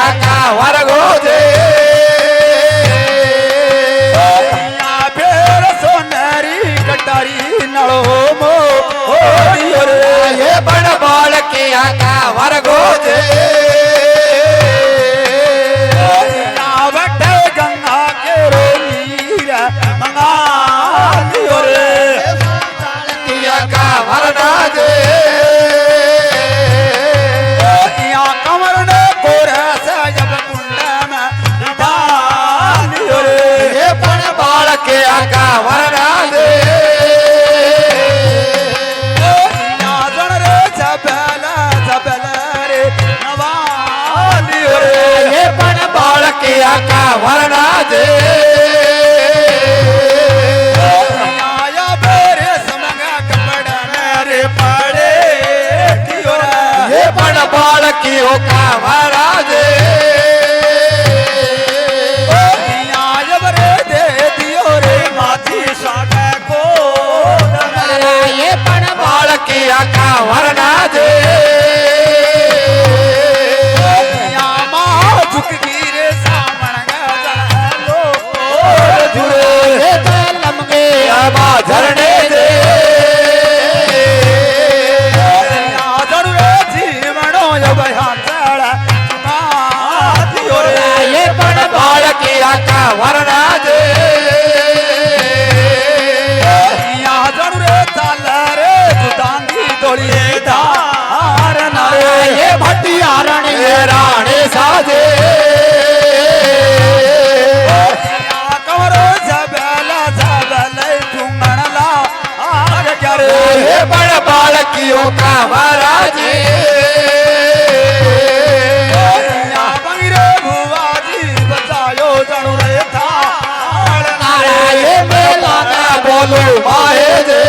आका वर्गो जे फेर सोनरी कटारी नलो मो ये बड़ बाल के आका वर्गो जे बैठे गंगा के रोनीर मंगा आका वरना जे कमर ने गोरा से जब कुंड में ये बड़ बाल के आका वरना जे आका वरना जे आया बेरे समंगा कपड़ा मेरे पड़े ये बड़ बाल की का वरना जे आया बरे दे दियो रे माथी सागे को ये बड़ बाल की आका वरना जे झरने दे जीवनो ये बड़ बाल की आका वरना जे ये भटिया रण राणे साजे ये बड़ बाल की का महाराजे भुआजी बचायो जनु रे था ये मेला ना बोलो माहे जे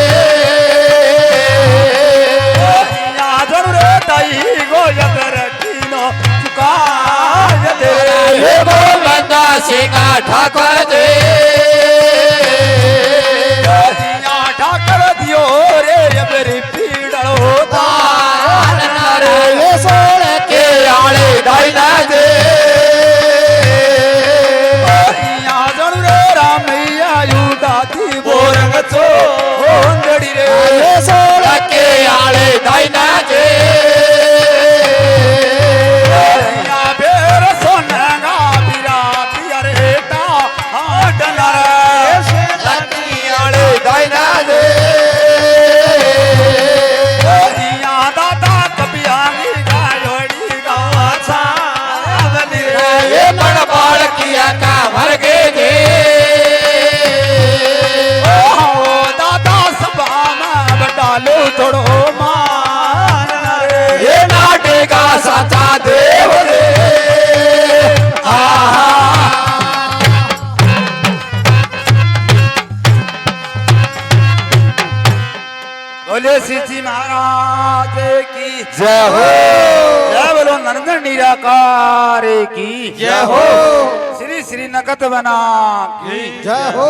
जनु रे तई गोयक रखीनो चुका दे ये वो बंदा सिंगा ठाकुर जे ठाकर दियो रे मेरी पीड़ो ये सोल के आले डाइना दे जनु रे रामैया युदाती बोरंग चो ओंदड़ी रे ये सोल के आले डाइना दे फेर सोनगा बिराती अरे ता डनर लकी आले डाइना दे दादा कपियानी गायोड़ी गाछा ये बड़ बाल किया का भर गे दादा सभा में बटालो थोड़ो मान ये नाटेगा साचा देव रे बोले सीजी महाराज की जय हो जय बोलो नंदन निराकार की जय हो श्री श्री नकत बना की जय हो।